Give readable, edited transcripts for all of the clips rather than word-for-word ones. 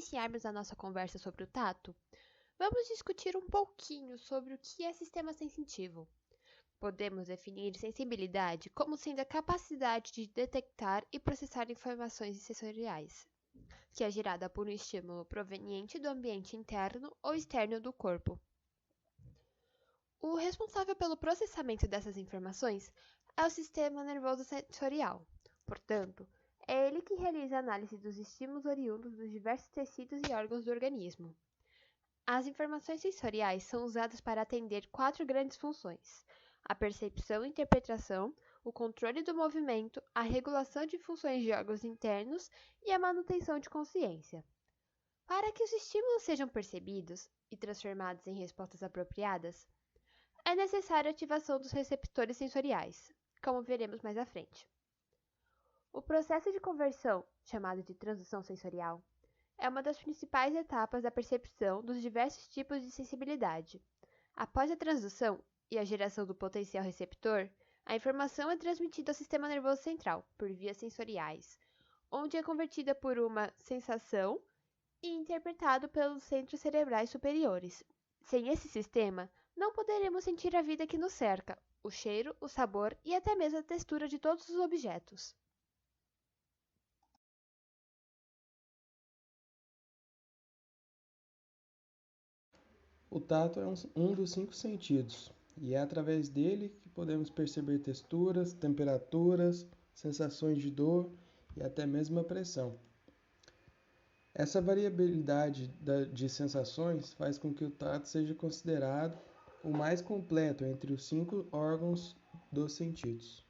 iniciarmos a nossa conversa sobre o tato, vamos discutir um pouquinho sobre o que é sistema sensitivo. Podemos definir sensibilidade como sendo a capacidade de detectar e processar informações sensoriais, que é gerada por um estímulo proveniente do ambiente interno ou externo do corpo. O responsável pelo processamento dessas informações é o sistema nervoso sensorial. Portanto, é ele que realiza a análise dos estímulos oriundos dos diversos tecidos e órgãos do organismo. As informações sensoriais são usadas para atender 4 grandes funções: a percepção e interpretação, o controle do movimento, a regulação de funções de órgãos internos e a manutenção de consciência. Para que os estímulos sejam percebidos e transformados em respostas apropriadas, é necessária a ativação dos receptores sensoriais, como veremos mais à frente. O processo de conversão, chamado de transdução sensorial, é uma das principais etapas da percepção dos diversos tipos de sensibilidade. Após a transdução e a geração do potencial receptor, a informação é transmitida ao sistema nervoso central por vias sensoriais, onde é convertida por uma sensação e interpretado pelos centros cerebrais superiores. Sem esse sistema, não poderemos sentir a vida que nos cerca, o cheiro, o sabor e até mesmo a textura de todos os objetos. O tato é um dos 5 sentidos, e é através dele que podemos perceber texturas, temperaturas, sensações de dor e até mesmo a pressão. Essa variabilidade de sensações faz com que o tato seja considerado o mais completo entre os 5 órgãos dos sentidos.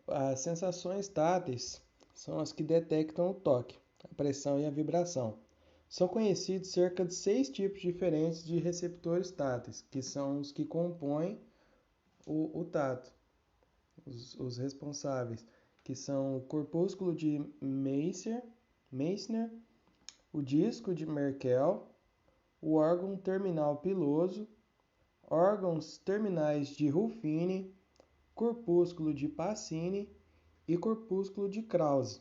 As sensações táteis são as que detectam o toque, a pressão e a vibração. São conhecidos cerca de 6 tipos diferentes de receptores táteis, que são os que compõem o tato, os responsáveis, que são o corpúsculo de Meissner, o disco de Merkel, o órgão terminal piloso, órgãos terminais de Ruffini, corpúsculo de Pacini e corpúsculo de Krause.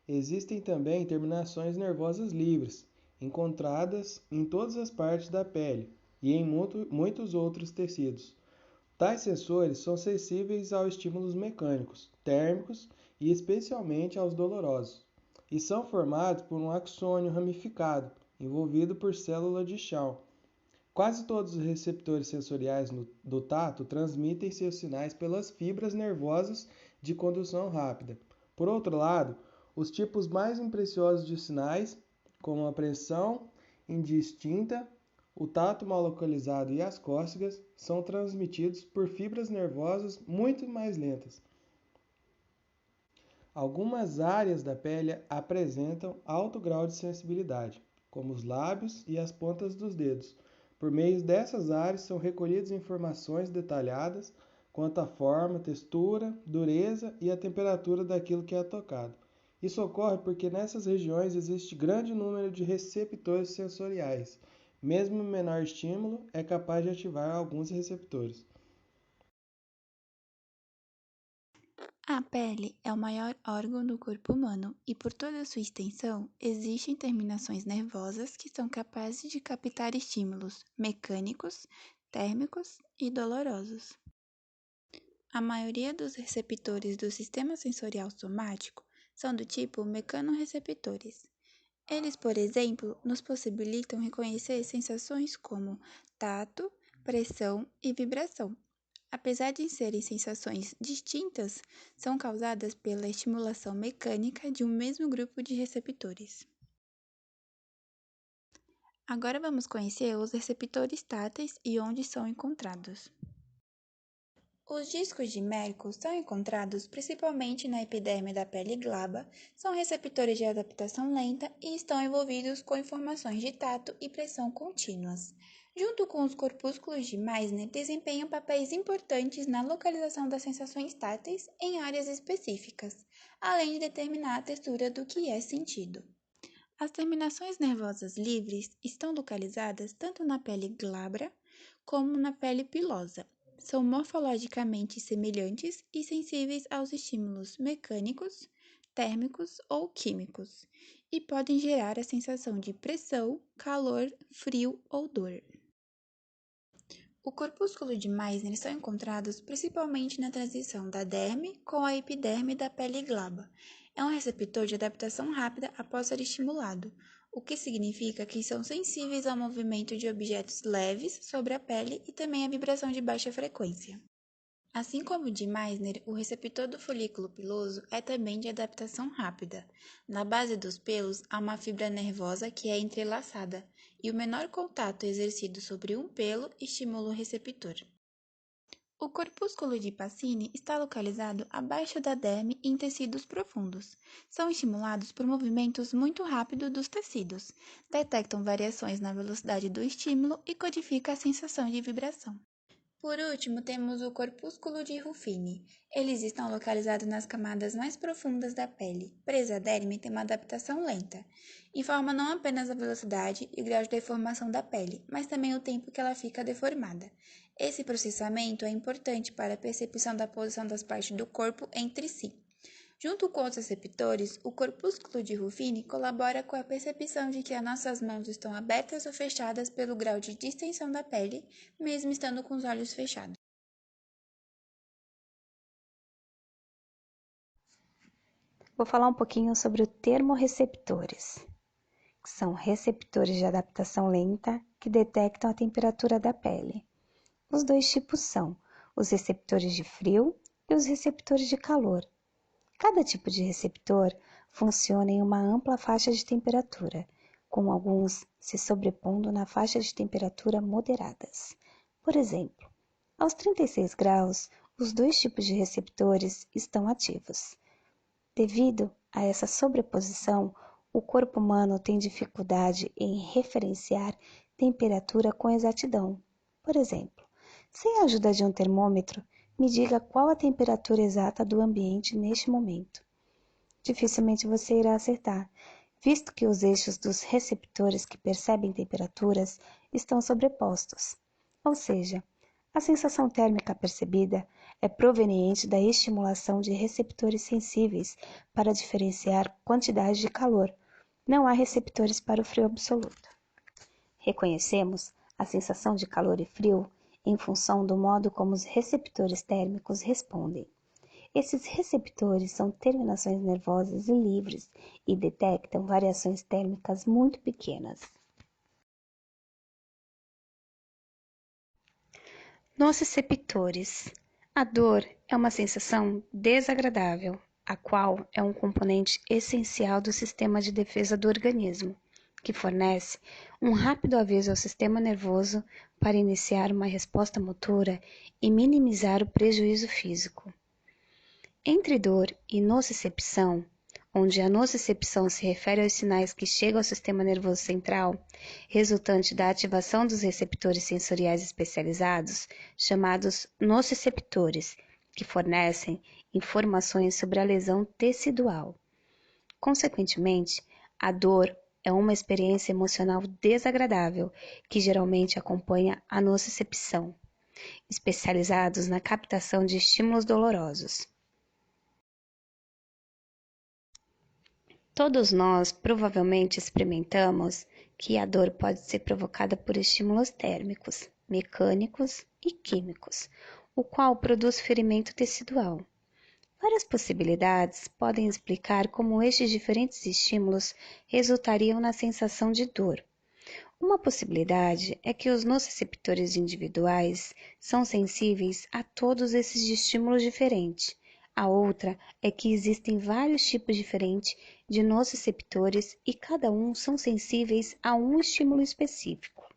Existem também terminações nervosas livres, encontradas em todas as partes da pele e em muitos outros tecidos. Tais sensores são sensíveis aos estímulos mecânicos, térmicos e especialmente aos dolorosos, e são formados por um axônio ramificado, envolvido por célula de Schwann. Quase todos os receptores sensoriais do tato transmitem seus sinais pelas fibras nervosas de condução rápida. Por outro lado, os tipos mais impreciosos de sinais, como a pressão indistinta, o tato mal localizado e as cócegas, são transmitidos por fibras nervosas muito mais lentas. Algumas áreas da pele apresentam alto grau de sensibilidade, como os lábios e as pontas dos dedos. Por meio dessas áreas são recolhidas informações detalhadas quanto à forma, textura, dureza e a temperatura daquilo que é tocado. Isso ocorre porque nessas regiões existe grande número de receptores sensoriais. Mesmo o menor estímulo é capaz de ativar alguns receptores. A pele é o maior órgão do corpo humano e, por toda a sua extensão, existem terminações nervosas que são capazes de captar estímulos mecânicos, térmicos e dolorosos. A maioria dos receptores do sistema sensorial somático são do tipo mecanorreceptores. Eles, por exemplo, nos possibilitam reconhecer sensações como tato, pressão e vibração. Apesar de serem sensações distintas, são causadas pela estimulação mecânica de um mesmo grupo de receptores. Agora vamos conhecer os receptores táteis e onde são encontrados. Os discos de Merkel são encontrados principalmente na epiderme da pele glaba, são receptores de adaptação lenta e estão envolvidos com informações de tato e pressão contínuas. Junto com os corpúsculos de Meissner, desempenham papéis importantes na localização das sensações táteis em áreas específicas, além de determinar a textura do que é sentido. As terminações nervosas livres estão localizadas tanto na pele glabra como na pele pilosa. São morfologicamente semelhantes e sensíveis aos estímulos mecânicos, térmicos ou químicos e podem gerar a sensação de pressão, calor, frio ou dor. O corpúsculo de Meissner são encontrados principalmente na transição da derme com a epiderme da pele glaba. É um receptor de adaptação rápida após ser estimulado, o que significa que são sensíveis ao movimento de objetos leves sobre a pele e também à vibração de baixa frequência. Assim como o de Meissner, o receptor do folículo piloso é também de adaptação rápida. Na base dos pelos há uma fibra nervosa que é entrelaçada, e o menor contato exercido sobre um pelo estimula o receptor. O corpúsculo de Pacini está localizado abaixo da derme em tecidos profundos. São estimulados por movimentos muito rápidos dos tecidos, detectam variações na velocidade do estímulo e codificam a sensação de vibração. Por último, temos o corpúsculo de Ruffini. Eles estão localizados nas camadas mais profundas da pele. Presa à derme tem uma adaptação lenta. Informa não apenas a velocidade e o grau de deformação da pele, mas também o tempo que ela fica deformada. Esse processamento é importante para a percepção da posição das partes do corpo entre si. Junto com os receptores, o corpúsculo de Ruffini colabora com a percepção de que as nossas mãos estão abertas ou fechadas pelo grau de distensão da pele, mesmo estando com os olhos fechados. Vou falar um pouquinho sobre o termorreceptores, que são receptores de adaptação lenta que detectam a temperatura da pele. Os dois tipos são os receptores de frio e os receptores de calor. Cada tipo de receptor funciona em uma ampla faixa de temperatura, com alguns se sobrepondo na faixa de temperatura moderadas. Por exemplo, aos 36 graus, os dois tipos de receptores estão ativos. Devido a essa sobreposição, o corpo humano tem dificuldade em referenciar temperatura com exatidão. Por exemplo, sem a ajuda de um termômetro, me diga qual a temperatura exata do ambiente neste momento. Dificilmente você irá acertar, visto que os eixos dos receptores que percebem temperaturas estão sobrepostos. Ou seja, a sensação térmica percebida é proveniente da estimulação de receptores sensíveis para diferenciar quantidade de calor. Não há receptores para o frio absoluto. Reconhecemos a sensação de calor e frio em função do modo como os receptores térmicos respondem. Esses receptores são terminações nervosas e livres e detectam variações térmicas muito pequenas. Nociceptores. A dor é uma sensação desagradável, a qual é um componente essencial do sistema de defesa do organismo, que fornece um rápido aviso ao sistema nervoso para iniciar uma resposta motora e minimizar o prejuízo físico. Entre dor e nocicepção, onde a nocicepção se refere aos sinais que chegam ao sistema nervoso central, resultante da ativação dos receptores sensoriais especializados, chamados nociceptores, que fornecem informações sobre a lesão tecidual. Consequentemente, a dor é uma experiência emocional desagradável que geralmente acompanha a nocicepção, especializados na captação de estímulos dolorosos. Todos nós provavelmente experimentamos que a dor pode ser provocada por estímulos térmicos, mecânicos e químicos, o qual produz ferimento tecidual. Várias possibilidades podem explicar como estes diferentes estímulos resultariam na sensação de dor. Uma possibilidade é que os nociceptores individuais são sensíveis a todos esses estímulos diferentes. A outra é que existem vários tipos diferentes de nociceptores e cada um são sensíveis a um estímulo específico.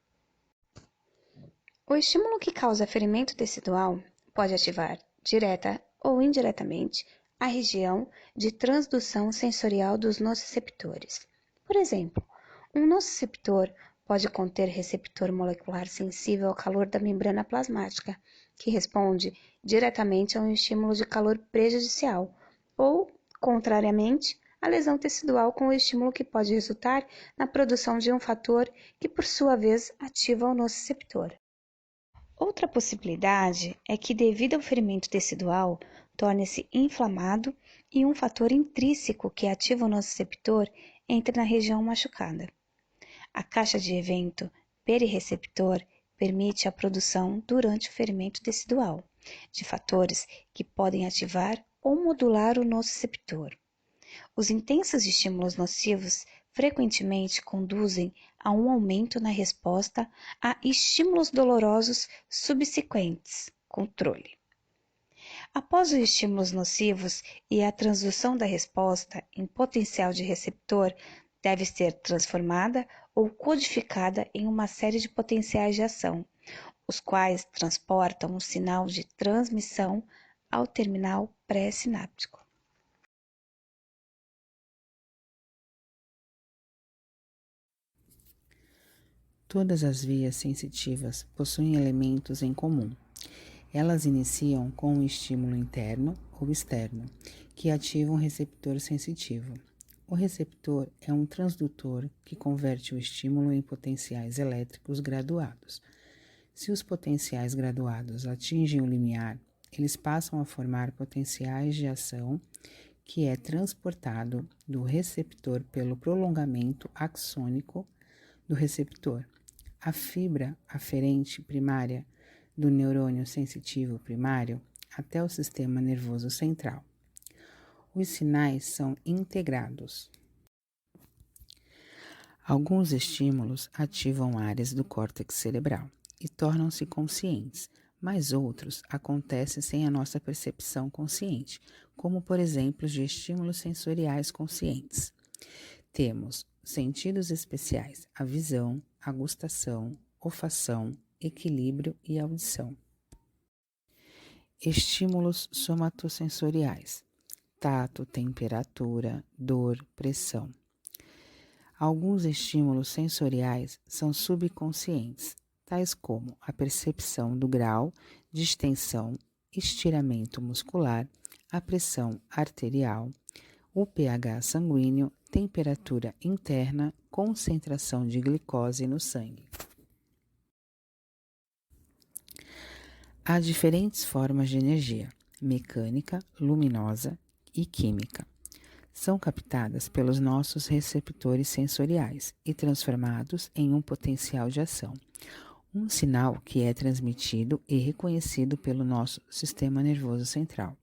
O estímulo que causa ferimento tecidual pode ativar, direta ou indiretamente, a região de transdução sensorial dos nociceptores. Por exemplo, um nociceptor pode conter receptor molecular sensível ao calor da membrana plasmática, que responde diretamente a um estímulo de calor prejudicial, ou, contrariamente, a lesão tecidual com o estímulo que pode resultar na produção de um fator que, por sua vez, ativa o nociceptor. Outra possibilidade é que, devido ao ferimento tecidual, torne-se inflamado e um fator intrínseco que ativa o nociceptor entre na região machucada. A caixa de evento perireceptor permite a produção, durante o ferimento tecidual, de fatores que podem ativar ou modular o nociceptor. Os intensos estímulos nocivos frequentemente conduzem a um aumento na resposta a estímulos dolorosos subsequentes. Controle. Após os estímulos nocivos e a transdução da resposta em potencial de receptor deve ser transformada ou codificada em uma série de potenciais de ação, os quais transportam um sinal de transmissão ao terminal pré-sináptico. Todas as vias sensitivas possuem elementos em comum. Elas iniciam com um estímulo interno ou externo, que ativa um receptor sensitivo. O receptor é um transdutor que converte o estímulo em potenciais elétricos graduados. Se os potenciais graduados atingem o limiar, eles passam a formar potenciais de ação, que é transportado do receptor pelo prolongamento axônico do receptor. A fibra aferente primária do neurônio sensitivo primário até o sistema nervoso central. Os sinais são integrados. Alguns estímulos ativam áreas do córtex cerebral e tornam-se conscientes, mas outros acontecem sem a nossa percepção consciente, como por exemplo de estímulos sensoriais conscientes. Temos sentidos especiais, a visão, a gustação, olfação, equilíbrio e audição. Estímulos somatosensoriais, tato, temperatura, dor, pressão. Alguns estímulos sensoriais são subconscientes, tais como a percepção do grau de extensão, estiramento muscular, a pressão arterial, o pH sanguíneo, temperatura interna, concentração de glicose no sangue. Há diferentes formas de energia, mecânica, luminosa e química. São captadas pelos nossos receptores sensoriais e transformados em um potencial de ação, um sinal que é transmitido e reconhecido pelo nosso sistema nervoso central.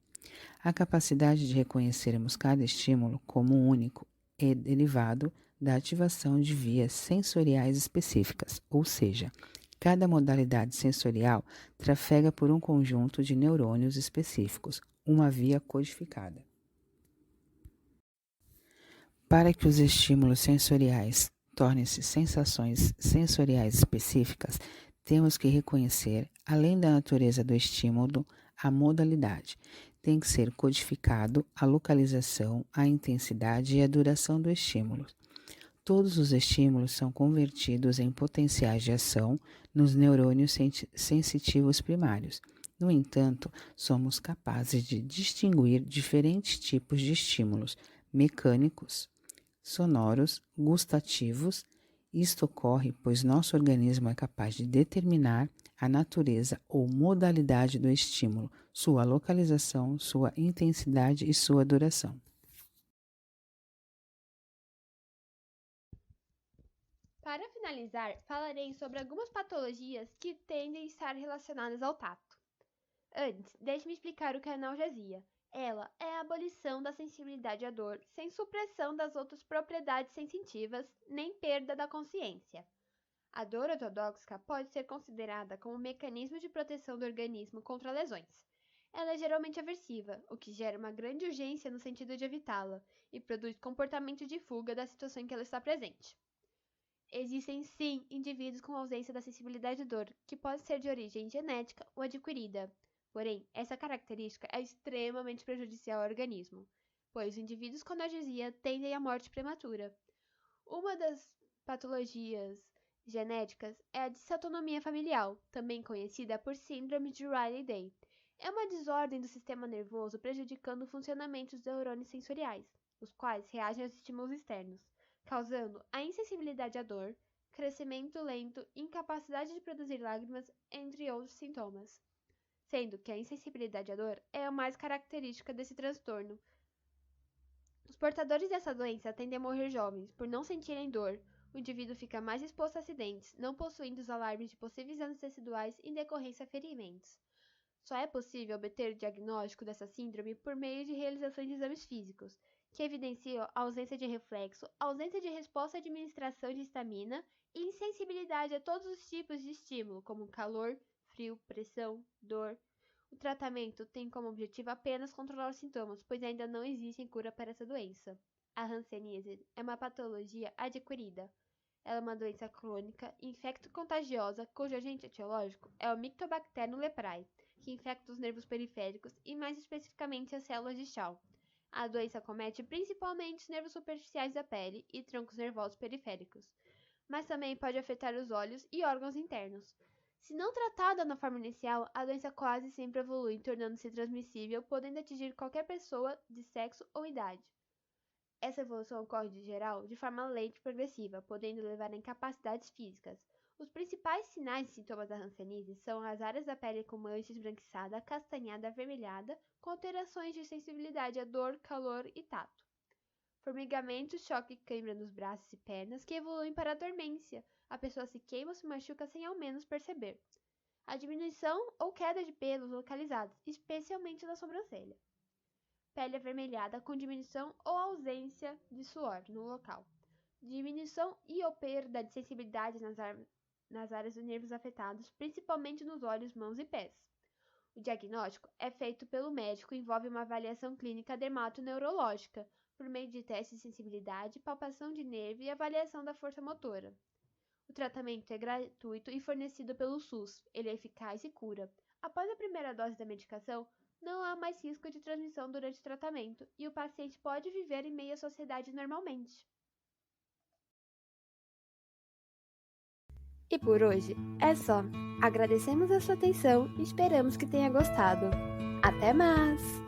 A capacidade de reconhecermos cada estímulo como único é derivado da ativação de vias sensoriais específicas, ou seja, cada modalidade sensorial trafega por um conjunto de neurônios específicos, uma via codificada. Para que os estímulos sensoriais tornem-se sensações sensoriais específicas, temos que reconhecer, além da natureza do estímulo, a modalidade. Tem que ser codificado a localização, a intensidade e a duração do estímulo. Todos os estímulos são convertidos em potenciais de ação nos neurônios sensitivos primários. No entanto, somos capazes de distinguir diferentes tipos de estímulos mecânicos, sonoros, gustativos. Isto ocorre pois nosso organismo é capaz de determinar a natureza ou modalidade do estímulo, sua localização, sua intensidade e sua duração. Para finalizar, falarei sobre algumas patologias que tendem a estar relacionadas ao tato. Antes, deixe-me explicar o que é analgesia. Ela é a abolição da sensibilidade à dor, sem supressão das outras propriedades sensitivas, nem perda da consciência. A dor ortodoxa pode ser considerada como um mecanismo de proteção do organismo contra lesões. Ela é geralmente aversiva, o que gera uma grande urgência no sentido de evitá-la, e produz comportamento de fuga da situação em que ela está presente. Existem, sim, indivíduos com ausência da sensibilidade à dor, que pode ser de origem genética ou adquirida. Porém, essa característica é extremamente prejudicial ao organismo, pois os indivíduos com analgesia tendem à morte prematura. Uma das patologias genéticas é a disautonomia familiar, também conhecida por síndrome de Riley-Day. É uma desordem do sistema nervoso prejudicando o funcionamento dos neurônios sensoriais, os quais reagem aos estímulos externos, causando a insensibilidade à dor, crescimento lento, incapacidade de produzir lágrimas, entre outros sintomas. Sendo que a insensibilidade à dor é a mais característica desse transtorno, Os portadores dessa doença tendem a morrer jovens por não sentirem dor. O indivíduo fica mais exposto a acidentes, não possuindo os alarmes de possíveis danos teciduais em decorrência a ferimentos. Só é possível obter o diagnóstico dessa síndrome por meio de realizações de exames físicos, que evidenciam a ausência de reflexo, ausência de resposta à administração de histamina e insensibilidade a todos os tipos de estímulo, como calor, frio, pressão, dor. O tratamento tem como objetivo apenas controlar os sintomas, pois ainda não existe cura para essa doença. A hanseníase é uma patologia adquirida. Ela é uma doença crônica e infecto-contagiosa cujo agente etiológico é o Mycobacterium leprae, que infecta os nervos periféricos e mais especificamente as células de Schwann. A doença acomete principalmente os nervos superficiais da pele e troncos nervosos periféricos, mas também pode afetar os olhos e órgãos internos. Se não tratada na forma inicial, a doença quase sempre evolui, tornando-se transmissível, podendo atingir qualquer pessoa de sexo ou idade. Essa evolução ocorre, de geral, de forma lenta e progressiva, podendo levar a incapacidades físicas. Os principais sinais e sintomas da hanseníase são as áreas da pele com mancha esbranquiçada, castanhada, avermelhada, com alterações de sensibilidade a dor, calor e tato. Formigamento, choque e cãibra nos braços e pernas que evoluem para a dormência. A pessoa se queima ou se machuca sem ao menos perceber. A diminuição ou queda de pelos localizados, especialmente na sobrancelha. Pele avermelhada com diminuição ou ausência de suor no local. Diminuição e ou perda de sensibilidade nas áreas dos nervos afetados, principalmente nos olhos, mãos e pés. O diagnóstico é feito pelo médico e envolve uma avaliação clínica dermatoneurológica, por meio de testes de sensibilidade, palpação de nervo e avaliação da força motora. O tratamento é gratuito e fornecido pelo SUS. Ele é eficaz e cura. Após a primeira dose da medicação, não há mais risco de transmissão durante o tratamento e o paciente pode viver em meio à sociedade normalmente. E por hoje é só. Agradecemos a sua atenção e esperamos que tenha gostado. Até mais!